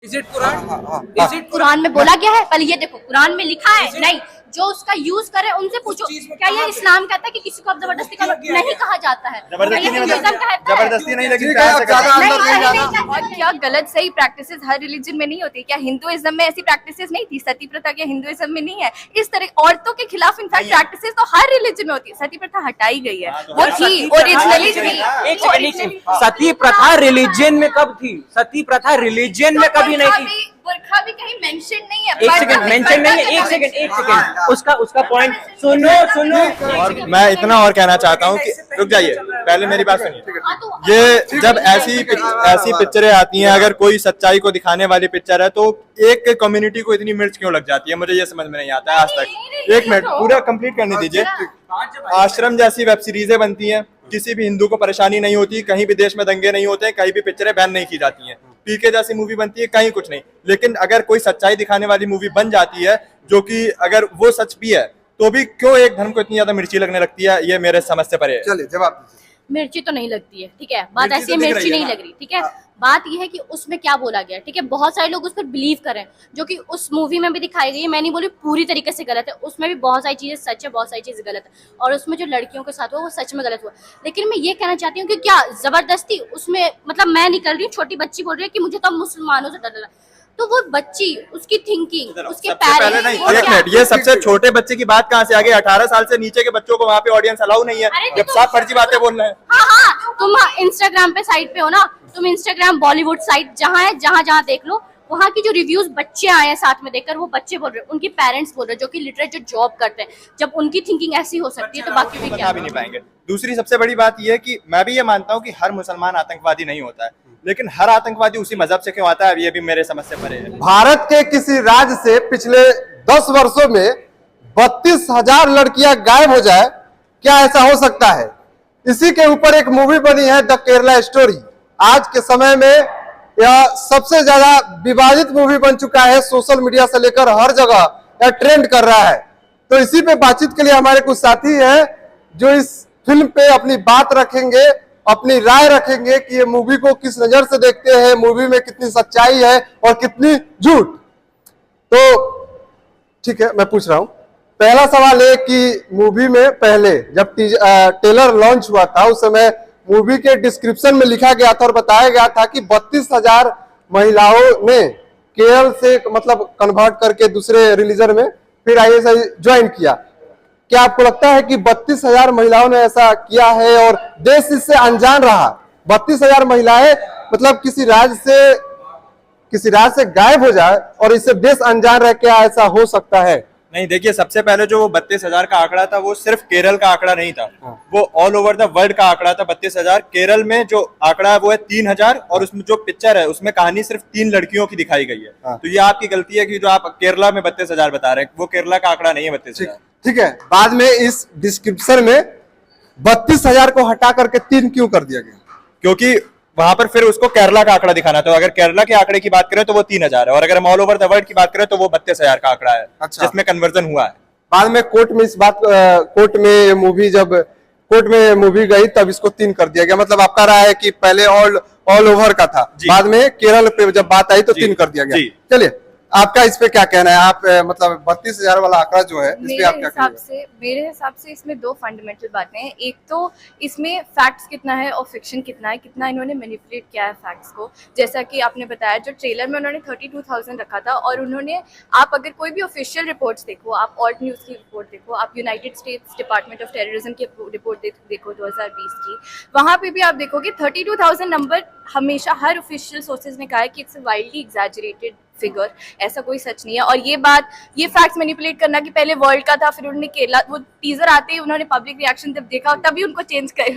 Is it Quran? Is it Quran में बोला गया है? पहले ये देखो, कुरान में लिखा है? नहीं, जो उसका यूज करे उनसे पूछो। क्या ये इस्लाम कहता है कि किसी को आप जबरदस्ती करो? नहीं कहा जाता है। जबरदस्ती नहीं, लेकिन और क्या गलत सही प्रैक्टिसेस हर रिलीजन में नहीं होती? क्या हिंदुइज्म में ऐसी प्रैक्टिसेस नहीं थी? सती प्रथा क्या हिंदुइज्म में नहीं है? इस तरह औरतों के खिलाफ इनफैक्ट प्रैक्टिसेस तो हर रिलीजन में होती है। सती प्रथा हटाई गई है, वो थी ओरिजिनली थी। सती प्रथा रिलीजन में कब थी? सती प्रथा रिलीजन में कभी नहीं थी। बुर्खा भी कहीं मेंशन नहीं है। एक सेकंड मेंशन नहीं है, एक सेकंड उसका पॉइंट सुनो। और मैं इतना और कहना चाहता हूँ कि रुक जाइए, पहले मेरी बात सुनिए। ये जब ऐसी पिक्चरें आती हैं, अगर कोई सच्चाई को दिखाने वाली पिक्चर है तो एक कम्युनिटी को इतनी मिर्च क्यों लग जाती है? मुझे ये समझ में नहीं आता है आज तक। एक मिनट पूरा कंप्लीट करने दीजिए। आश्रम जैसी वेब सीरीजें बनती हैं, किसी भी हिंदू को परेशानी नहीं होती, कहीं भी देश में दंगे नहीं होते, कहीं भी पिक्चरें बैन नहीं की जाती हैं। पीके जैसी मूवी बनती है, कहीं कुछ नहीं। लेकिन अगर कोई सच्चाई दिखाने वाली मूवी बन जाती है, जो कि अगर वो सच भी है, तो भी क्यों एक धर्म को इतनी ज्यादा मिर्ची लगने लगती है? ये मेरे समझ से परे है। चलिए जवाब दीजिए। मिर्ची तो नहीं लगती है, ठीक है, बात ऐसी है, मिर्ची नहीं लग रही, ठीक है। बात यह है कि उसमें क्या बोला गया, ठीक है। बहुत सारे लोग उस पर बिलीव करें, जो कि उस मूवी में भी दिखाई गई है। मैं नहीं बोली पूरी तरीके से गलत है, उसमें भी बहुत सारी चीजें सच है, बहुत सारी चीजें गलत है, और उसमें जो लड़कियों के साथ हुआ वो सच में गलत हुआ। लेकिन मैं ये कहना चाहती हूँ कि क्या जबरदस्ती उसमें, मतलब मैं निकल रही हूँ, छोटी बच्ची बोल रही है कि मुझे तो मुसलमानों से डर लगा, तो वो बच्ची, उसकी थिंकिंग, उसके पेरेंट्स। एक मिनट, ये सबसे छोटे बच्चे की बात कहाँ से आ गई? 18 साल से नीचे के बच्चों को वहाँ पे ऑडियंस अलाउ नहीं है, जब साफ फर्जी बातें बोल रहे हैं। हाँ, तुम इंस्टाग्राम पे साइट पे हो ना, तुम इंस्टाग्राम बॉलीवुड साइट जहाँ है, जहाँ देख लो, वहाँ की जो रिव्यूज बच्चे आए हैं साथ में देखकर, वो बच्चे बोल रहे हैं, उनके पेरेंट्स बोल रहे हैं, जो कि लिटरेट जो जॉब करते हैं। जब उनकी थिंकिंग ऐसी हो सकती है तो बाकी भी क्या? भी नहीं पाएंगे। दूसरी सबसे बड़ी बात यह है कि मैं भी ये मानता हूँ कि हर मुसलमान आतंकवादी नहीं होता है, लेकिन हर आतंकवादी उसी मजहब से क्यों आता है, ये भी मेरे समझ से परे है। भारत के किसी राज्य से पिछले 10 वर्षों में 32,000 लड़कियां गायब हो जाए, क्या ऐसा हो सकता है? इसी के ऊपर एक मूवी बनी है, द केरला स्टोरी। आज के समय में यह सबसे ज्यादा विवादित मूवी बन चुका है, सोशल मीडिया से लेकर हर जगह यह ट्रेंड कर रहा है। तो इसी पे बातचीत के लिए हमारे कुछ साथी हैं जो इस फिल्म पे अपनी बात रखेंगे, अपनी राय रखेंगे कि ये मूवी को किस नजर से देखते हैं, मूवी में कितनी सच्चाई है और कितनी झूठ। तो ठीक है, मैं पूछ रहा हूं। पहला सवाल है कि मूवी में पहले जब ट्रेलर लॉन्च हुआ था, उस समय मूवी के डिस्क्रिप्शन में लिखा गया था और बताया गया था कि 32,000 महिलाओं ने केरल से मतलब कन्वर्ट करके दूसरे रिलीजन में फिर आईएसआई ज्वाइन किया। क्या आपको लगता है कि 32,000 महिलाओं ने ऐसा किया है और देश इससे अनजान रहा? 32,000 महिलाएं मतलब किसी राज्य से गायब हो जाए और इससे देश अनजान रह, क्या ऐसा हो सकता है? नहीं, देखिए, सबसे पहले जो वो 32,000 का आंकड़ा था वो सिर्फ केरल का आंकड़ा नहीं था, वो ऑल ओवर द वर्ल्ड का आंकड़ा था। 32,000 केरल में जो आंकड़ा है वो है 3,000, और उसमें जो पिक्चर है उसमें कहानी सिर्फ 3 लड़कियों की दिखाई गई है। तो ये आपकी गलती है कि जो आप केरला में 32,000 बता रहे हैं, वो केरला का आंकड़ा नहीं है 32,000। ठीक है, बाद में इस डिस्क्रिप्शन में 32,000 को हटा करके 3 क्यों कर दिया गया? क्योंकि वहां पर फिर उसको केरला का आंकड़ा दिखाना था। अगर केरला के आंकड़े की बात करें तो वो 3,000 है, और अगर हम ऑल ओवर द वर्ल्ड की बात करें तो वो 32,000 का आंकड़ा है। अच्छा। जिसमें कन्वर्जन हुआ है। बाद में कोर्ट में इस बात कोर्ट में मूवी गई तब इसको 3 कर दिया गया। मतलब आपका राय है कि पहले ऑल ओवर का था, बाद में केरल पे जब बात आई तो 3 कर दिया गया। चलिए, आपका इस पे क्या कहना है? आप मतलब 32,000 वाला आंकड़ा जो है, इस पे आप क्या कहना है? मेरे हिसाब से इसमें 2 फंडामेंटल बातें हैं। एक तो इसमें फैक्ट्स कितना है और फिक्शन कितना है, कितना इन्होंने मैनिपुलेट किया है फैक्ट्स को। जैसा कि आपने बताया, जो ट्रेलर में उन्होंने 32,000 रखा था, और उन्होंने, आप अगर कोई भी ऑफिशियल रिपोर्ट्स देखो, आप ऑल्ट न्यूज़ की रिपोर्ट देखो, आप United states department of terrorism की रिपोर्ट देखो 2020 की, वहाँ पे भी आप देखोगे 32,000 नंबर हमेशा हर ऑफिशियल सोर्सेज ने कहा है कि इट्स वाइल्डली एग्जैजरेटेड फिगर, ऐसा कोई सच नहीं है। और ये फैक्ट्स मैनिपुलेट करना कि पहले वर्ल्ड का था, फिर उन्होंने केरला, वो टीजर आते ही उन्होंने पब्लिक रिएक्शन जब देखा तभी उनको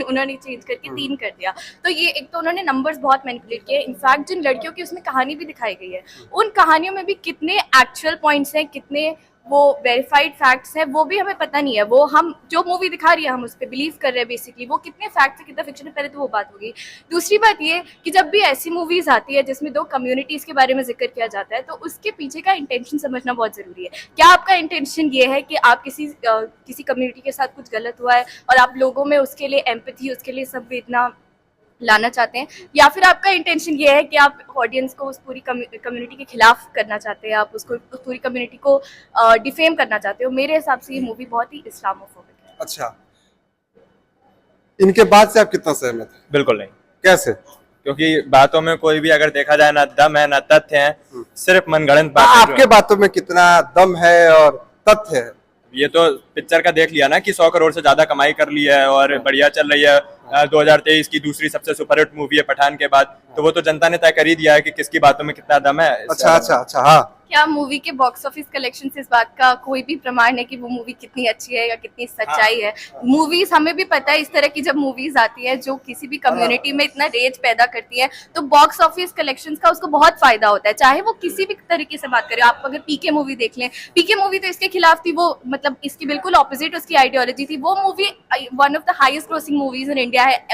उन्होंने चेंज करके 3 कर दिया। तो ये एक तो उन्होंने नंबर्स बहुत मैनिपुलेट किए। इनफैक्ट जिन लड़कियों की उसमें कहानी भी दिखाई गई है, उन कहानियों में भी कितने एक्चुअल पॉइंट्स हैं, कितने वो वेरीफाइड फैक्ट्स हैं, वो भी हमें पता नहीं है। वो हम जो मूवी दिखा रही है हम उस पर बिलीव कर रहे हैं बेसिकली। वो कितने फैक्ट्स है, कितना फिक्शन है, पहले तो वो बात होगी। दूसरी बात ये कि जब भी ऐसी मूवीज आती है जिसमें 2 कम्युनिटीज के बारे में जिक्र किया जाता है, तो उसके पीछे का इंटेंशन समझना बहुत जरूरी है। क्या आपका इंटेंशन ये है कि आप किसी कम्युनिटी के साथ कुछ गलत हुआ है और आप लोगों में उसके लिए एम्पैथी, उसके लिए संवेदना लाना चाहते हैं, या फिर आपका इंटेंशन ये है कि आप ऑडियंस को उस पूरी कम्युनिटी के खिलाफ करना चाहते हैं, आप उसको उस पूरी कम्युनिटी को डिफेम करना चाहते हो। मेरे हिसाब से ये मूवी बहुत ही इस्लामोफोबिक है। अच्छा, इनके बाद से आप कितना सहमत हैं? बिल्कुल नहीं। कैसे? क्योंकि बातों में कोई भी अगर देखा जाए ना दम है ना तथ्य है, सिर्फ मनगढ़ंत बातें। आपके बातों में कितना दम है और तथ्य है? ये तो पिक्चर का देख लिया ना कि 100 करोड़ से ज्यादा कमाई कर ली है और बढ़िया चल रही है। 2023 की दूसरी सबसे सुपरहिट मूवी है पठान के बाद, तो वो तो जनता ने तय कर ही दिया है कि किसकी बातों में कितना दम है। अच्छा, हाँ। क्या मूवी के बॉक्स ऑफिस कलेक्शन से इस बात का कोई भी प्रमाण है कि वो मूवी कितनी अच्छी है या कितनी सच्चाई है? मूवीज, हमें भी पता है, इस तरह की जब मूवीज आती है जो किसी भी कम्युनिटी में इतना रेज पैदा करती है, तो बॉक्स ऑफिस कलेक्शन का उसको बहुत फायदा होता है, चाहे वो किसी भी तरीके से बात करें। आप अगर पीके मूवी देख लें, पीके मूवी तो इसके खिलाफ थी, वो मतलब इसकी बिल्कुल ऑपोजिट उसकी आइडियोलॉजी थी। वो movie one of the highest grossing movies in India है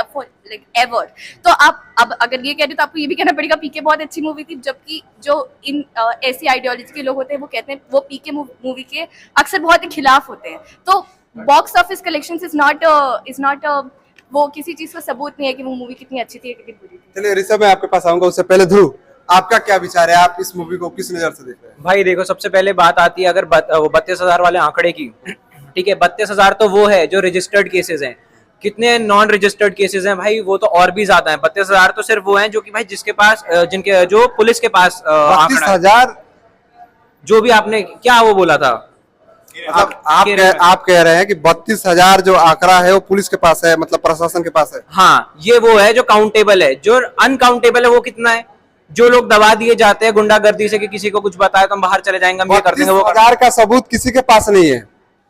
एवर। तो आप अब अगर ये कह रहे हो तो आपको ये भी कहना पड़ेगा पीके बहुत अच्छी मूवी थी, जबकि जो इन ऐसी आइडियोलॉजी के लोग होते हैं वो कहते हैं वो पीके मूवी के अक्सर बहुत ही खिलाफ होते हैं। तो box office collections is not वो किसी चीज का सबूत नहीं है कि वो मूवी कितनी अच्छी थी या कितनी बुरी थी। चलिए ऋषभ, मैं आपके पास आऊंगा, उससे पहले ध्रुव, आपका क्या विचार है? आप इस मूवी को किस नजर से देख रहे हैं? भाई देखो, सबसे पहले बात आती है अगर 32,000 वाले आंकड़े की, ठीक है, 32,000 तो वो है जो रजिस्टर्ड केसेस हैं। कितने नॉन रजिस्टर्ड केसेस हैं भाई? वो तो और भी ज्यादा हैं। 32,000 तो सिर्फ वो हैं जो कि भाई जिसके पास जिनके जो पुलिस के पास 32,000 जो भी आपने क्या वो बोला था, आप कह रहे हैं कि 32,000 जो आंकड़ा है वो पुलिस के पास है, मतलब प्रशासन के पास है? हाँ, ये वो है जो काउंटेबल है। जो अनकाउंटेबल है वो कितना है? जो लोग दबा दिए जाते हैं गुंडागर्दी से कि किसी को कुछ बताए तो हम बाहर चले जाएंगे, हम ये कर देंगे, वो 32,000 का सबूत किसी के पास नहीं है।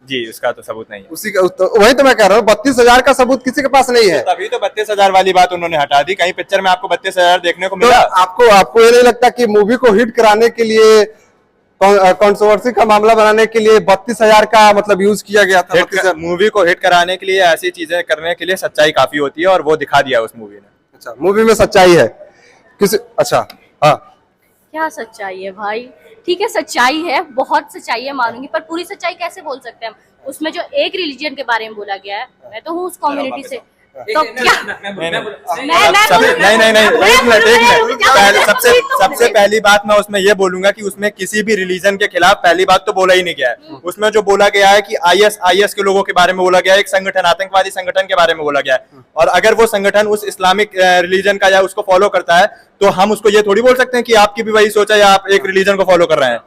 जी, उसका तो सबूत नहीं है। उसी का वही तो मैं कह रहा हूँ, 32,000 का सबूत किसी के पास नहीं है। तभी तो 32,000 वाली बात उन्होंने हटा दी। कहीं पिक्चर में आपको 32,000 देखने को तो मिला? आपको ये नहीं लगता कि मूवी को हिट कराने के लिए, कंट्रोवर्सी का मामला बनाने के लिए 32,000 का मतलब यूज किया गया था? मूवी को हिट कराने के लिए ऐसी चीजें करने के लिए सच्चाई काफी होती है और वो दिखा दिया उस मूवी ने। अच्छा, मूवी में सच्चाई है किसी? अच्छा, हाँ, क्या सच्चाई है भाई? ठीक है, सच्चाई है, बहुत सच्चाई है मानूंगी, पर पूरी सच्चाई कैसे बोल सकते हैं हम? उसमें जो एक रिलीजन के बारे में बोला गया है, मैं तो हूँ उस कम्युनिटी से, तो क्या सबसे पहली बात मैं उसमें ये बोलूंगा कि उसमें किसी भी रिलीजन के खिलाफ पहली बात तो बोला ही नहीं गया है। उसमें जो बोला गया है कि आईएस के लोगों के बारे में बोला गया है, एक संगठन, आतंकवादी संगठन के बारे में बोला गया है। और अगर वो संगठन उस इस्लामिक रिलीजन का या उसको फॉलो करता है तो हम उसको ये थोड़ी बोल सकते हैं कि आपकी भी वही सोचा या आप एक रिलीजन को फॉलो कर रहे हैं।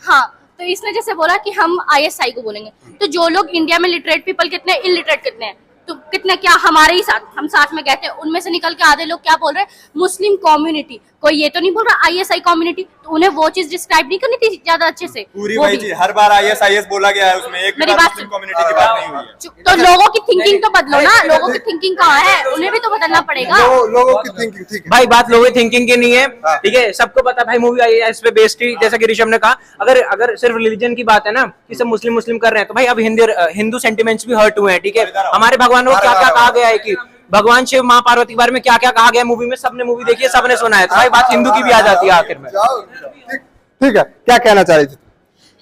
हाँ, तो इसने जैसे बोला कि हम ISI को बोलेंगे, तो जो लोग इंडिया में लिटरेट पीपल कितने हैं, इलिटरेट कितने हैं, तो कितने, क्या हमारे ही साथ, हम साथ में कहते हैं, उनमें से निकल के आधे लोग क्या बोल रहे हैं, मुस्लिम कम्युनिटी। कोई ये तो नहीं बोल रहा ISI कम्युनिटी, तो उन्हें वो चीज डिस्क्राइब नहीं करनी थी ज्यादा अच्छे से? पूरी वही चीज हर बार IS बोला गया है, उसमें एक भी मुस्लिम कम्युनिटी की बात नहीं हुई है। तो लोगों की थिंकिंग तो बदलो ना, लोगों की थिंकिंग कहाँ है, उन्हें भी तो बदलना पड़ेगा। लोगों की थिंकिंग, ठीक है भाई, बात लोगों की थिंकिंग की नहीं है, ठीक है, सबको पता भाई मूवी आई है इस पे बेस्ड थी, जैसा कि ऋषभ ने कहा। अगर सिर्फ रिलीजन की बात है ना कि सब मुस्लिम कर रहे हैं, तो भाई अब हिंदू सेंटिमेंट्स भी हर्ट हुए हैं, ठीक है। हमारे भगवान को क्या क्या कहा गया है कि भगवान शिव माँ पार्वती के बारे में क्या क्या कहा गया मूवी में, सबने मूवी देखी है, सबने सुना है, तो भाई बात हिंदू की भी आ जाती है आखिर में। ठीक है, क्या कहना चाह रही थी?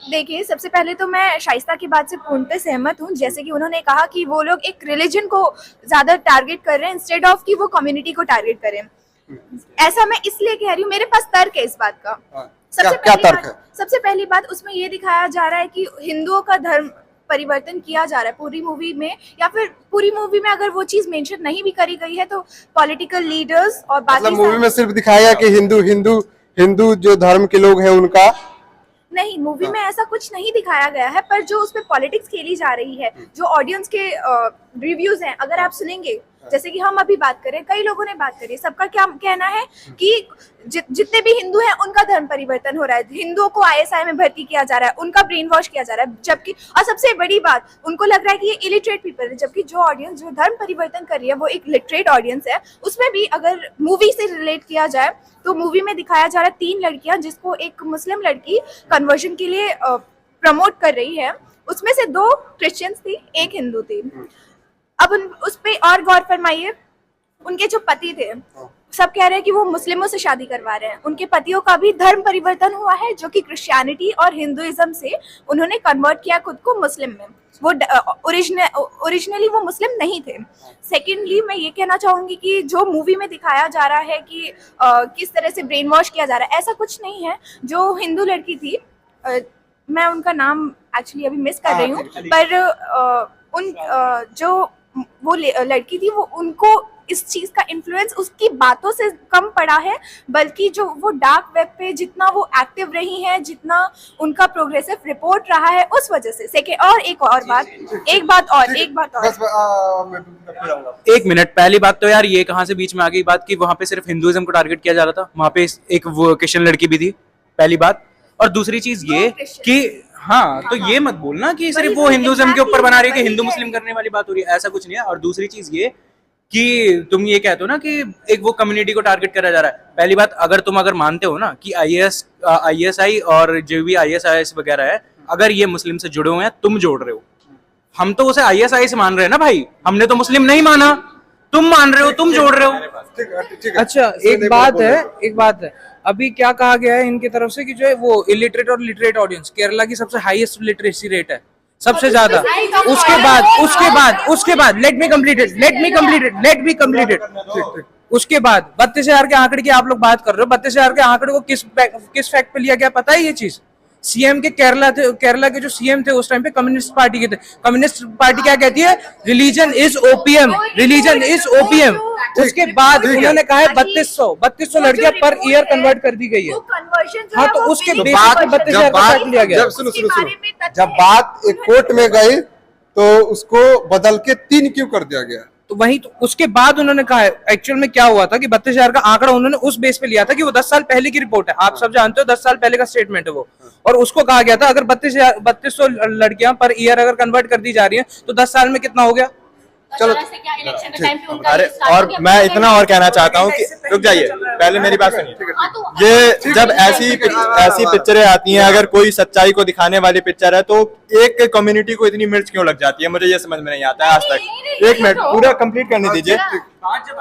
देखिए, सबसे पहले तो मैं शाइस्ता की बात से पूर्णतः सहमत हूँ। जैसे कि उन्होंने कहा कि वो लोग एक रिलीजन को ज्यादा टारगेट कर रहे हैं इंस्टेड ऑफ कि वो कम्युनिटी को टारगेट करें। ऐसा मैं इसलिए कह रही हूँ, मेरे पास तर्क है इस बात का। सबसे पहली बात उसमें ये दिखाया जा रहा है कि हिंदुओं का धर्म परिवर्तन किया जा रहा है पूरी मूवी में, या फिर पूरी मूवी में अगर वो चीज मेंशन नहीं भी करी गई है तो पॉलिटिकल लीडर्स और बाकी मतलब मूवी में सिर्फ दिखाया कि हिंदू जो धर्म के लोग हैं उनका नहीं, मूवी में ऐसा कुछ नहीं दिखाया गया है, पर जो उसपे पॉलिटिक्स खेली जा रही है, जो ऑडियंस के रिव्यूज हैं, अगर आप सुनेंगे, जैसे कि हम अभी बात करें, कई लोगों ने बात करी, सबका क्या कहना है कि जितने भी हिंदू हैं उनका धर्म परिवर्तन हो रहा है, हिंदुओं को ISI में भर्ती किया जा रहा है, उनका ब्रेन वॉश किया जा रहा है, जबकि और सबसे बड़ी बात, उनको लग रहा है कि ये इलिटरेट पीपल है, जबकि जो ऑडियंस जो धर्म परिवर्तन कर रही है वो एक लिटरेट ऑडियंस है। उसमें भी अगर मूवी से रिलेट किया जाए तो मूवी में दिखाया जा रहा है 3 लड़कियां जिसको एक मुस्लिम लड़की कन्वर्जन के लिए प्रमोट कर रही है, उसमें से 2 क्रिश्चियंस थी, 1 हिंदू थी। अब उस पे और गौर फरमाइए, उनके जो पति थे सब कह रहे हैं कि वो मुस्लिमों से शादी करवा रहे हैं। उनके पतियों का भी धर्म परिवर्तन हुआ है, जो कि क्रिश्चियनिटी और हिंदुइज्म से उन्होंने कन्वर्ट किया खुद को मुस्लिम में। वो ओरिजिनली वो मुस्लिम नहीं थे। सेकेंडली मैं ये कहना चाहूँगी कि जो मूवी में दिखाया जा रहा है कि किस तरह से ब्रेन वॉश किया जा रहा है, ऐसा कुछ नहीं है। जो हिंदू लड़की थी, मैं उनका नाम एक्चुअली अभी मिस कर रही हूँ, पर जो वो लड़की थी, वो उनको इस चीज का इन्फ्लुएंस उसकी बातों से कम पड़ा है, बल्कि जो वो डार्क वेब पे जितना वो एक्टिव रही हैं, जितना उनका प्रोग्रेसिव रिपोर्ट रहा है, उस वजह से। सेकेंड और एक बात और एक मिनट, पहली बात तो यार ये कहाँ से बीच में आ गई बात कि वहां पे सिर्फ हिंदुइज्म को टारगेट किया जा रहा था? वहां पे एक वो क्रिश्चियन लड़की भी थी, पहली बात। और दूसरी चीज ये कि हाँ, तो ये मत बोलना कि सिर्फ वो हिंदुइज्म के ऊपर बना रही है कि हिंदू मुस्लिम करने वाली बात हो रही है, ऐसा कुछ नहीं है। और दूसरी चीज ये कि तुम ये कहते हो ना कि एक वो कम्युनिटी को टारगेट करा जा रहा है। पहली बात, अगर मानते हो ना कि ISI और जो भी ISIS वगैरह है, अगर ये मुस्लिम से जुड़े हुए हैं, तुम जोड़ रहे हो, हम तो उसे ISI से मान रहे हैं ना भाई, हमने तो मुस्लिम नहीं माना, तुम मान रहे हो, तुम जोड़ रहे हो। अच्छा, एक बात है, अभी क्या कहा गया है इनकी तरफ से कि जो है वो इलिटरेट और लिटरेट ऑडियंस, केरला की सबसे हाईएस्ट लिटरेसी रेट है, सबसे ज्यादा। उसके बाद लेट मी कंप्लीट इट। उसके बाद 32,000 के आंकड़े की आप लोग बात कर रहे हो। 32,000 के आंकड़े को किस फैक्ट पे लिया गया पता है? ये चीज सीएम के केरला के जो सीएम थे उस टाइम पे कम्युनिस्ट पार्टी के थे। कम्युनिस्ट पार्टी क्या कहती है? Religion is opium. उसके बाद उन्होंने कहा है 3200 लड़कियां पर ईयर कन्वर्ट कर दी गई है। हाँ, तो उसके बाद 32,000 का फैक्ट लिया गया। सुनो, जब बात एक कोर्ट में गई तो उसको बदल के 3 क्यों कर दिया गया? तो वही तो उसके बाद उन्होंने कहा है। एक्चुअल में क्या हुआ था कि 32,000 का आंकड़ा उन्होंने उस बेस पे लिया था कि वो 10 साल पहले की रिपोर्ट है, आप सब जानते हो, 10 साल पहले का स्टेटमेंट है वो। और उसको कहा गया था अगर 3200 लड़कियां पर ईयर अगर कन्वर्ट कर दी जा रही हैं तो 10 साल में कितना हो गया? चलो, अरे और मैं इतना और कहना चाहता हूँ कि रुक जाइए, पहले मेरी बात सुनिए। ये जब ऐसी पिक्चरें आती हैं, अगर कोई सच्चाई को दिखाने वाली पिक्चर है, तो एक कम्युनिटी को इतनी मिर्च क्यों लग जाती है? मुझे ये समझ में नहीं आता है आज तक। एक मिनट पूरा कंप्लीट करने दीजिए।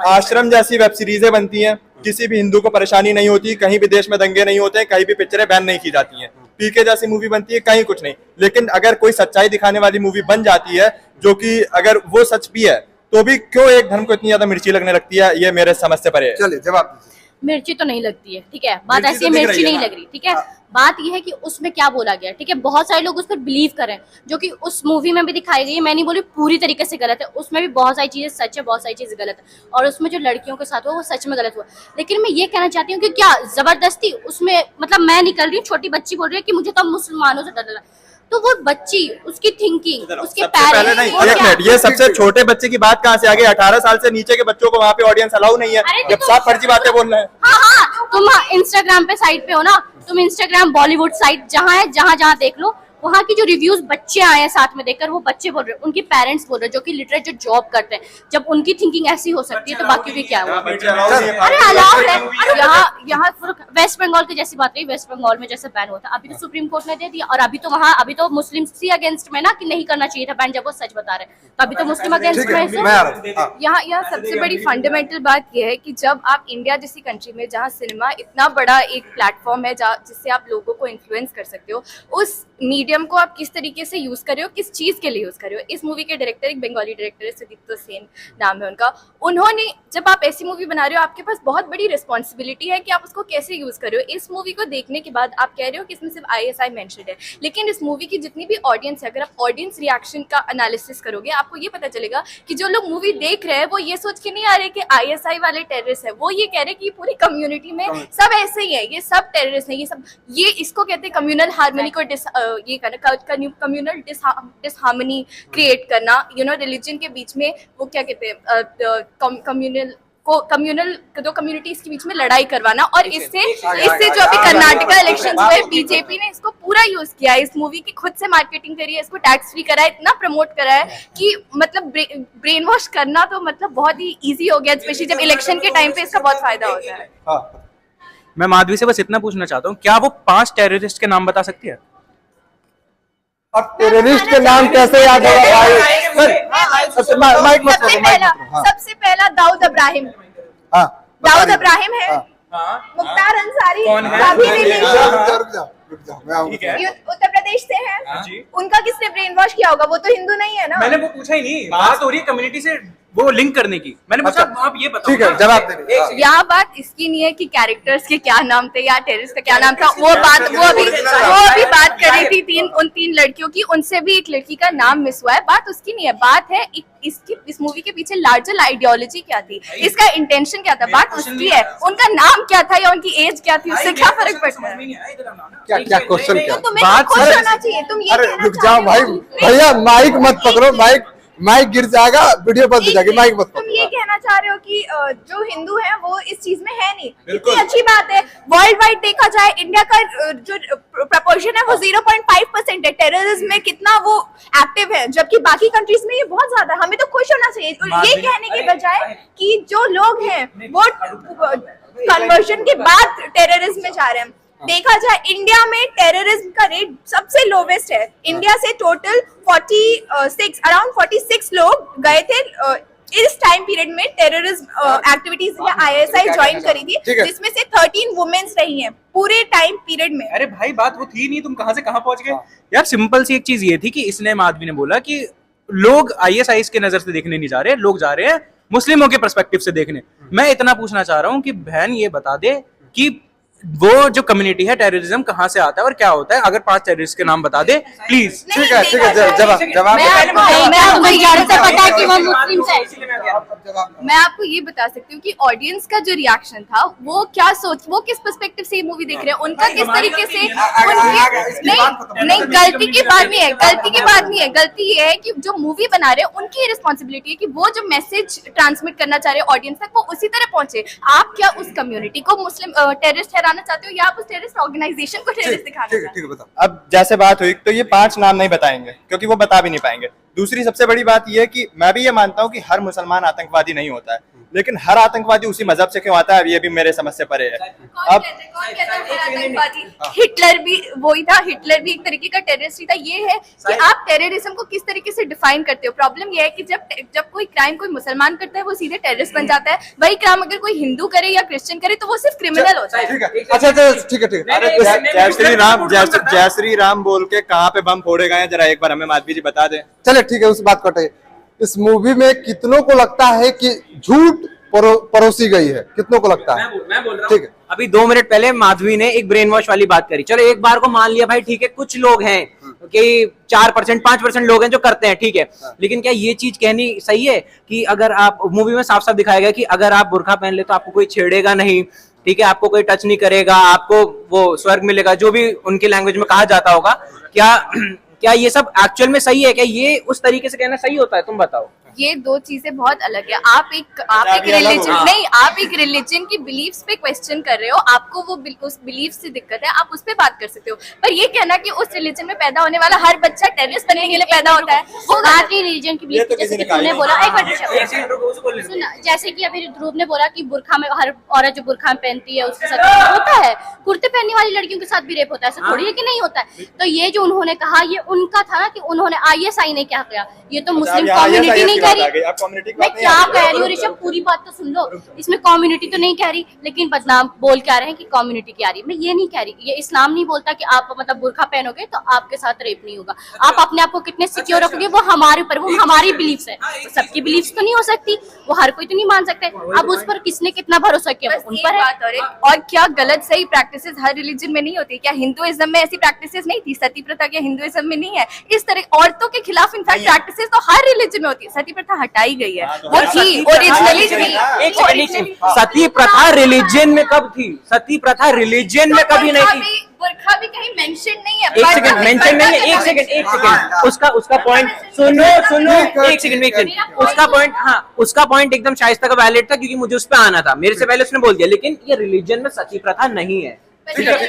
आश्रम जैसी वेब सीरीजें बनती हैं, किसी भी हिंदू को परेशानी नहीं होती, कहीं भी देश में दंगे नहीं होते, कहीं भी पिक्चरें बैन नहीं की जाती हैं, पीके जैसी मूवी बनती है, कहीं कुछ नहीं। लेकिन अगर कोई सच्चाई दिखाने वाली मूवी बन जाती है, जो कि अगर वो सच भी है, तो भी क्यों एक धर्म को इतनी ज्यादा मिर्ची लगने लगती है? ये मेरे समझ से परे है। चलिए जवाब दीजिए। मिर्ची तो नहीं लगती है, ठीक है, बात ऐसी है, मिर्ची नहीं लग रही, ठीक है। बात यह है कि उसमें क्या बोला गया, ठीक है, बहुत सारे लोग उस पर बिलीव करें, जो कि उस मूवी में भी दिखाई गई है। मैं नहीं बोली पूरी तरीके से गलत है, उसमें भी बहुत सारी चीजें सच है, बहुत सारी चीजें गलत है, और उसमें जो लड़कियों के साथ हुआ वो सच में गलत हुआ। लेकिन मैं ये कहना चाहती हूँ कि क्या जबरदस्ती उसमें, मतलब मैं निकल रही हूँ, छोटी बच्ची बोल रही है कि मुझे तो मुसलमानों से डर लगा, तो वो बच्ची, उसकी थिंकिंग, उसके पेरेंट्स, ये सबसे छोटे बच्चे की बात कहाँ से आ गई? 18 साल से नीचे के बच्चों को वहाँ पे ऑडियंस अलाउ नहीं है, जब साफ फर्जी बातें बोल रहे हैं। हाँ, तुम इंस्टाग्राम पे साइट पे हो ना, तुम इंस्टाग्राम बॉलीवुड साइट जहाँ है, जहाँ देख लो, वहाँ की जो रिव्यूज बच्चे आए हैं साथ में देखकर, वो बच्चे बोल रहे हैं, उनके पेरेंट्स बोल रहे हैं, जो कि लिटरेट जो जॉब करते हैं। जब उनकी थिंकिंग ऐसी हो सकती है तो बाकी भी क्या हुआ? अरे अलाउड है। यहाँ वेस्ट बंगाल की जैसी बात रही, वेस्ट बंगाल में जैसे बैन हुआ था, अभी तो सुप्रीम कोर्ट ने दे दिया, और अभी तो मुस्लिम ही अगेंस्ट में ना कि नहीं करना चाहिए था बैन, जब वो सच बता रहे, तो अभी तो मुस्लिम अगेंस्ट में। यहाँ सबसे बड़ी फंडामेंटल बात यह है कि जब आप इंडिया जैसी कंट्री में, जहाँ सिनेमा इतना बड़ा एक प्लेटफॉर्म है जिससे आप लोगों को इन्फ्लुएंस कर सकते हो, उस मीडियम को आप किस तरीके से यूज कर रहे हो, किस चीज के लिए यूज कर रहे हो। इस मूवी के डायरेक्टर एक बंगाली डायरेक्टर है, सुदीप्तो सेन नाम है उनका। उन्होंने, जब आप ऐसी मूवी बना रहे हो, आपके पास बहुत बड़ी रिस्पॉन्सिबिलिटी है कि आप उसको कैसे यूज कर रहे हो। इस मूवी को देखने के बाद आप कह रहे हो कि इसमें सिर्फ ISI मेंशन्ड है, लेकिन इस मूवी की जितनी भी ऑडियंस है, अगर आप ऑडियंस रिएक्शन का एनालिसिस करोगे, आपको ये पता चलेगा कि जो लोग मूवी देख रहे हैं वो ये सोच के नहीं आ रहे कि ISI वाले टेररिस्ट है, वो ये कह रहे हैं कि पूरी कम्युनिटी में सब ऐसे ही है, ये सब टेररिस्ट है, ये इसको कहते हैं कम्युनल हार्मनी को ये करना, कम्युनल डिसहार्मनी क्रिएट करना, रिलीजन के बीच में, वो क्या कहते हैं, कम्युनल दो कम्युनिटीज के बीच में लड़ाई करवाना। और इससे जो अभी कर्नाटका इलेक्शंस हुए, बीजेपी ने इसको पूरा यूज किया है, इस मूवी की खुद से मार्केटिंग करी है, इसको टैक्स फ्री करा है, इतना प्रमोट करा है कि मतलब ब्रेन वॉश करना तो मतलब बहुत ही ईजी हो गया, स्पेशली जब इलेक्शन के टाइम पे इसका बहुत फायदा होता है। मैं माधवी से बस इतना पूछना चाहता हूँ, क्या वो 5 टेररिस्ट के नाम बता सकती है? अब टेररिस्ट के नाम कैसे याद होगा भाई? सबसे पहला दाऊद इब्राहिम, हाँ, दाऊद इब्राहिम है, हाँ। मुख्तार अंसारी, कौन है? काफी रुक रिलीजियस जाओ, रुक जाओ, रुक जाओ, मैं आऊंगा। ठीक है। ये उत्तर प्रदेश से है, जी। उनका किसने ब्रेन वॉश किया होगा? वो तो हिंदू नहीं है ना। मैंने वो पूछा ही नहीं, बात हो रही है कम्युनिटी से वो लिंक करने की। मैंने पूछा अच्छा। आप ये बताओ ठीक है, ना। जवाब दे रहे हैं। एक यहाँ बात इसकी नहीं है कि कैरेक्टर्स के क्या नाम थे या टेररिस्ट का क्या नाम था, वो अभी बात कर रही थी उन तीन लड़कियों की, उनसे भी एक लड़की का नाम मिस हुआ है, बात उसकी नहीं है, बात है इस मूवी के पीछे लार्जर आइडियोलॉजी क्या थी, इसका इंटेंशन क्या था, बात उसकी है, उनका नाम क्या था या उनकी एज क्या थी, उससे क्या फर्क पड़ता है? क्या क्या क्वेश्चन क्या? तो तुम्हें बात खुश सर- होना चाहिए, तुम ये अरे कहना रुक चाहते जाओ हो भाई, कि- भैया माइक मत पकड़ो, माइक गिर जाएगा, वीडियो बंद हो जाएगी, माइक मत तुम ये पकड़ो। कहना चाह रहे हो कि जो हिंदू है वो इस चीज में है नहीं। बिल्कुल। कितनी अच्छी बात है, वर्ल्ड वाइड देखा जाए इंडिया का जो प्रपोर्शन है वो 0.5% है, टेररिज्म में कितना वो एक्टिव है, जबकि बाकी कंट्रीज में ये बहुत ज्यादा है। हमें तो खुश होना चाहिए, और ये कहने के बजाय कि जो लोग हैं वो कन्वर्शन के बाद टेररिज्म में जा रहे हैं। देखा जाए इंडिया में टेररिज्म का रेट सबसे लोवेस्ट है। इंडिया से टोटल 46 लोग गए थे इस टाइम पीरियड में टेररिज्म एक्टिविटीज में ISI ज्वाइन करी थी, ठीक है। जिसमें से 13 वुमेन्स रही हैं पूरे टाइम पीरियड में। अरे भाई बात वो थी नहीं, तुम कहां से कहां पहुंच गए यार। सिंपल सी एक चीज ये थी कि इसने आदमी ने बोला कि लोग ISIS के नजर से देखने नहीं जा रहे, लोग जा रहे हैं मुस्लिमों के पर्सपेक्टिव से देखने। मैं इतना पूछना चाह रहा हूँ कि बहन ये बता दे कि वो जो कम्युनिटी है टेररिज्म कहाँ से आता है और क्या होता है, अगर 5 टेररिस्ट के नाम बता दे प्लीज। ठीक है, जवाब मैं आपको ग्यारह से पता है कि वो मुस्लिम है। जवाब मैं आपको ये बता सकती हूँ कि ऑडियंस का जो रिएक्शन था वो क्या वो किस पर्सपेक्टिव से ये मूवी देख रहे हैं, उनका किस तरीके से नहीं गलती की बात नहीं है, गलती ये है कि जो मूवी बना रहे हैं उनकी रिस्पॉन्सिबिलिटी है कि वो जो मैसेज ट्रांसमिट करना चाह रहे हैं ऑडियंस तक वो उसी तरह पहुंचे। आप क्या उस कम्युनिटी को मुस्लिम टेररिस्ट ठहराना चाहते हो या आप उस टेररिस्ट ऑर्गेनाइजेशन को टेररिस्ट दिखाना चाहते हो? ठीक है, बताओ। अब जैसे बात हुई तो ये 5 नाम नहीं बताएंगे क्योंकि वो बता भी नहीं पाएंगे। दूसरी सबसे बड़ी बात ये है कि मैं भी ये मानता हूँ कि हर मुसलमान आतंकवादी नहीं होता है, लेकिन हर आतंकवादी उसी मजहब से क्यों आता है ये भी मेरे समझ से परे है। अब कौन कहता है आतंकवादी? हिटलर भी वही था, हिटलर भी एक तरीके का टेररिस्ट ही था। ये है कि आप टेररिज्म को किस तरीके से डिफाइन करते हो। प्रॉब्लम ये है कि जब कोई क्राइम कोई मुसलमान करता है वो सीधे टेररिस्ट बन जाता है, वही क्राइम अगर कोई हिंदू करे या क्रिश्चियन करे तो वो सिर्फ क्रिमिनल होता है। ठीक है, अच्छा ठीक है। अरे जय श्री राम बोल के कहाँ पे बम फोड़े गए हैं जरा एक बार हमें माधवी जी बता दें। चले ठीक है, उस बात को हटाइए। इस मूवी में कितनों को लगता है कि झूठ परोसी गई है? कितनों को लगता है? मैं बोल रहा ठीक हूँ है। अभी 2 मिनट पहले माधवी ने एक ब्रेन वॉश वाली बात करी। चलो एक बार को मान लिया भाई, ठीक है कुछ लोग हैं कि 4% 5% लोग हैं जो करते हैं, ठीक है, लेकिन क्या ये चीज कहनी सही है कि अगर आप मूवी में साफ साफ दिखाया गया कि अगर आप बुर्का पहन ले तो आपको कोई छेड़ेगा नहीं, ठीक है, आपको कोई टच नहीं करेगा, आपको वो स्वर्ग मिलेगा, जो भी उनकी लैंग्वेज में कहा जाता होगा। क्या ये सब एक्चुअल में सही है? क्या ये उस तरीके से कहना सही होता है? तुम बताओ। ये दो चीजें बहुत अलग है। आप एक रिलीजन की बिलीफ्स पे क्वेश्चन कर रहे हो, आपको वो उस बिलीफ से दिक्कत है, आप उस पे बात कर सकते हो। पर ये कहना कि उस रिलीजन में पैदा होने वाला हर बच्चा टेररिस्ट बनने के लिए पैदा होता है, वो बात ही रिलीजन की बिलीफ, जैसे कि तूने बोला। एक मिनट सुन, जैसे कि अभी ध्रुव ने बोला कि बुर्खा में हर औरत जो बुर्खा पहनती है उसके साथ होता है, कुर्ते पहनने वाली लड़कियों के साथ भी रेप होता है, ऐसा थोड़ी है कि नहीं होता है। तो ये जो उन्होंने कहा ये उनका था ना कि उन्होंने ISI ने क्या किया, ये तो मुस्लिम कम्युनिटी नहीं कह रही। मैं क्या कह रही हूँ ऋषभ, पूरी बात तो सुन लो। इसमें कम्युनिटी तो नहीं कह रही, लेकिन बदनाम बोल क्या रहे हैं कि कम्युनिटी की आ रही है। मैं ये नहीं कह रही, ये इस्लाम नहीं बोलता कि आप मतलब बुर्खा पहनोगे तो आपके साथ रेप नहीं होगा। आप अपने आप को कितने सिक्योर रखोगे वो हमारे ऊपर, वो हमारी बिलीफ्स है, सबकी बिलीफ्स तो नहीं हो सकती, वो हर कोई तो नहीं मान सकते। अब उस पर किसने कितना भरोसा किया उन पर है। और क्या गलत सही प्रैक्टिसेस हर रिलीजन में नहीं होती? क्या हिंदुइज्म में ऐसी प्रैक्टिसेस नहीं थी? सती प्रथा क्या हिंदुइज्म में नहीं है? इस तरह औरतों के खिलाफ इनफैक्ट प्रैक्टिसेस तो हर रिलीजन में होती है। सती प्रथा हटाई गई है, वो थी ओरिजिनली थी। सती प्रथा रिलीजन में कब थी? सती प्रथा रिलीजन में कभी नहीं थी। बुर्खा भी कहीं मेंशन नहीं है। एक सेकंड मेंशन नहीं है, एक सेकंड उसका पॉइंट सुनो एक सेकंड उसका पॉइंट एकदम शाइस्ता का वैलिड था क्योंकि मुझे उस पर आना था, मेरे से पहले उसने बोल दिया, लेकिन ये रिलीजन में सती प्रथा नहीं है। ठीक है। एक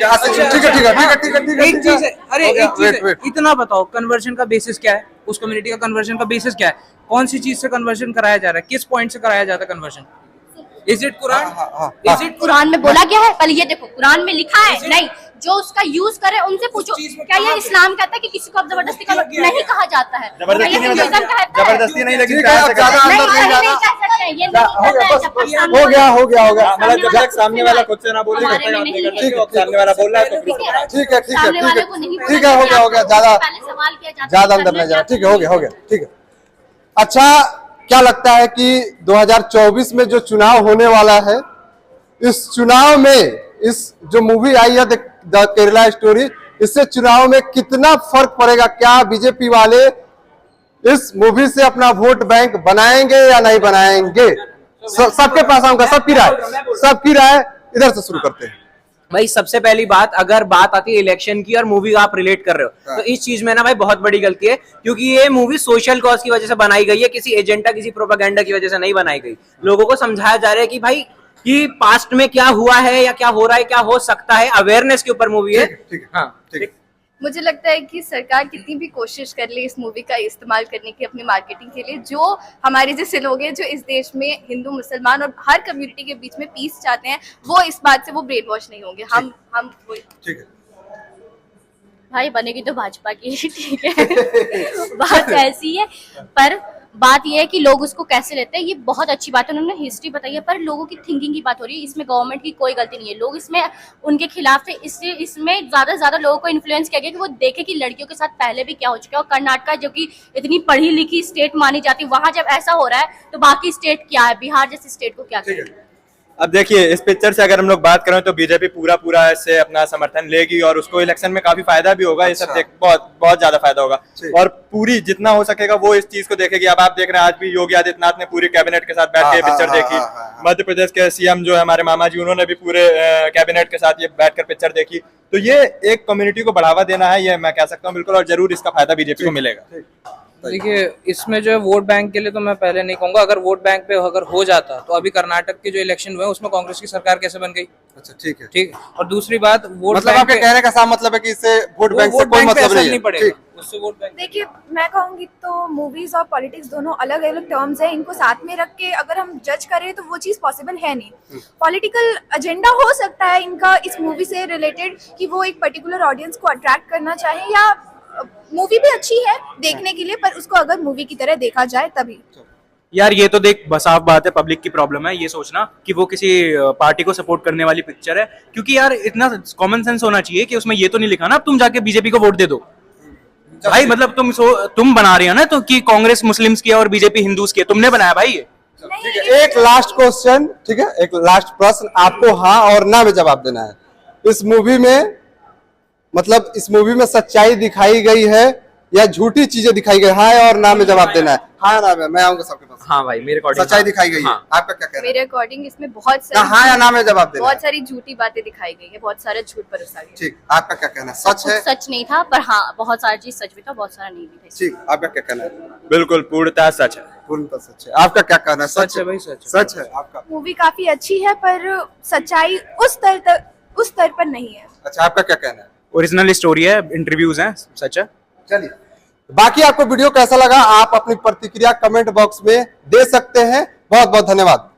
चीज है, अरे एक चीज है, वेट। इतना बताओ कन्वर्जन का बेसिस क्या है? उस कम्युनिटी का कन्वर्जन का बेसिस क्या है? कौन सी चीज से कन्वर्जन कराया जा रहा है? किस पॉइंट से कराया जाता है conversion? Is it Quran? Is it Quran में बोला गया है? पहले ये देखो, कुरान में लिखा है नहीं, जो उसका यूज करे उनसे पूछो। क्या ये इस्लाम कहता है कि किसी को अब जबरदस्ती करो? नहीं कहा जाता है। जबरदस्ती नहीं हिंदुइज्म कहता है। जबरदस्ती नहीं लगी। ठीक है, आप ज्यादा नहीं, अंदर नहीं नहीं जाना। कह सकते हैं, ये नहीं कहता है, जब तक सामने हो गया हो गया हो गया मतलब जब तक सामने वाला खुद से ना बोले हमारे तब तक में आप नहीं नहीं कर है। सकते हो। सामने वाला बोल रहा है तो ठीक है, ठीक है ठीक है सामने ठीक वाले है को नहीं बोलना ठीक है, हो गया हो गया, चाहिए। ज्यादा पहले सवाल किया जाता है, ज्यादा अंदर नहीं जाना। ठीक है, हो गया हो गया, ठीक है। अच्छा, क्या लगता है कि 2024 में जो चुनाव होने वाला है, इस चुनाव में इस जो मूवी आई है द केरला स्टोरी, इससे चुनाव में कितना फर्क पड़ेगा? क्या बीजेपी वाले इस मूवी से अपना वोट बैंक बनाएंगे या नहीं बनाएंगे? सबके पास आऊंगा, सबकी राय इधर से शुरू करते हैं। भाई सबसे पहली बात, अगर बात आती है इलेक्शन की और मूवी आप रिलेट कर रहे हो, तो इस चीज में ना भाई बहुत बड़ी गलती है, क्योंकि ये मूवी सोशल कॉज की वजह से बनाई गई है, किसी एजेंडा, किसी प्रोपेगेंडा की वजह से नहीं बनाई गई। लोगों को समझाया जा रहा है कि भाई कि पास्ट में क्या हुआ है या क्या हो रहा है, क्या हो सकता है, अवेयरनेस के ऊपर मूवी है। ठीक है, हाँ, ठीक है। मुझे लगता है कि सरकार कितनी भी कोशिश कर ले इस मूवी का इस्तेमाल करने की अपनी मार्केटिंग के लिए, जो हमारे जैसे लोग हैं जो इस देश में हिंदू मुसलमान और हर कम्युनिटी के बीच में पीस चाहते हैं, वो इस बात से वो ब्रेन वॉश नहीं होंगे। हम ठीक है। भाई बनेगी तो भाजपा की, ठीक है। बात ऐसी है, पर बात यह है कि लोग उसको कैसे लेते हैं, ये बहुत अच्छी बात है, उन्होंने हिस्ट्री बताई है, पर लोगों की थिंकिंग की बात हो रही है। इसमें गवर्नमेंट की कोई गलती नहीं है, लोग इसमें उनके खिलाफ थे, इसलिए इसमें ज्यादा से ज्यादा लोगों को इन्फ्लुएंस किया गया कि वो देखे कि लड़कियों के साथ पहले भी क्या हो चुका है। और कर्नाटका जो कि इतनी पढ़ी लिखी स्टेट मानी जाती है, वहां जब ऐसा हो रहा है तो बाकी स्टेट क्या है, बिहार जैसी स्टेट को क्या करेगी? अब देखिए, इस पिक्चर से अगर हम लोग बात करें तो बीजेपी पूरा इससे अपना समर्थन लेगी और उसको इलेक्शन में काफी फायदा भी होगा। ये सब देख बहुत ज्यादा फायदा होगा और पूरी जितना हो सकेगा वो इस चीज को देखेगी। अब आप देख रहे हैं आज भी योगी आदित्यनाथ ने पूरी कैबिनेट के साथ बैठ के पिक्चर देखी। मध्य प्रदेश के सीएम जो है हमारे मामा जी, उन्होंने भी पूरे कैबिनेट के साथ ये बैठकर पिक्चर देखी। तो ये एक कम्युनिटी को बढ़ावा देना है, ये मैं कह सकता हूँ बिल्कुल, और जरूर इसका फायदा बीजेपी को मिलेगा। देखिए, इसमें जो है वोट बैंक के लिए तो मैं पहले नहीं कहूंगा। अगर वोट बैंक पे अगर हो जाता तो अभी कर्नाटक के जो इलेक्शन हुए उसमें कांग्रेस की सरकार कैसे बन गई? अच्छा, ठीक है। ठीक। और दूसरी बात, वोट मतलब आपके कहने का साफ मतलब है कि इससे वोट बैंक से कोई मतलब नहीं पड़ेगा, है। उससे वोट बैंक। देखिए, मैं कहूंगी तो मूवीज और पॉलिटिक्स दोनों अलग अलग टर्म्स हैं, इनको साथ में रख के अगर हम जज करें तो वो चीज पॉसिबल है नहीं। पॉलिटिकल एजेंडा हो सकता है इनका इस मूवी से रिलेटेड कि वो एक पर्टिकुलर ऑडियंस को अट्रैक्ट करना चाहे, या मूवी भी अच्छी है देखने के लिए, पर उसको अगर मूवी की तरह देखा जाए तभी। यार ये तो देख साफ बात है, पब्लिक की प्रॉब्लम है ये सोचना कि वो किसी पार्टी को सपोर्ट करने वाली पिक्चर है, क्योंकि यार इतना कॉमन सेंस होना चाहिए कि उसमें ये तो नहीं लिखा ना अब तुम जाके बीजेपी को वोट दे दो। भाई मतलब तुम बना रहे हो ना तो कि कांग्रेस मुस्लिम्स की और बीजेपी हिंदूज की, तुमने बनाया भाई ये। ठीक है, एक लास्ट क्वेश्चन, ठीक है, एक लास्ट प्रश्न, आपको हाँ और ना में जवाब देना है। इस मूवी में मतलब इस मूवी में सच्चाई दिखाई गई है या झूठी चीजें दिखाई गई? हाँ और ना में जवाब देना है। हाँ ना में, मैं आऊंगा सबके पास। हाँ भाई, मेरे अकॉर्डिंग सच्चाई दिखाई गई है। हाँ। आपका क्या कहना है? मेरे अकॉर्डिंग इसमें बहुत सारी हाँ या ना में जवाब देना है। बहुत सारी झूठी बातें दिखाई गई है, बहुत सारा झूठ परोसा गया है। ठीक, आपका क्या कहना है? सच है? सच नहीं था, पर हाँ बहुत सारी चीज सच भी था, बहुत सारा नहीं भी था। ठीक, आपका क्या कहना है? बिल्कुल पूर्णतः सच है। पूर्णतः सच है। आपका क्या कहना है? सच है भाई, सच है। सच है आपका? मूवी काफी अच्छी है पर सच्चाई उस स्तर पर नहीं है। अच्छा, आपका क्या कहना है? ओरिजिनल स्टोरी है, इंटरव्यूज हैं, सच है। चलिए, बाकी आपको वीडियो कैसा लगा आप अपनी प्रतिक्रिया कमेंट बॉक्स में दे सकते हैं। बहुत बहुत धन्यवाद।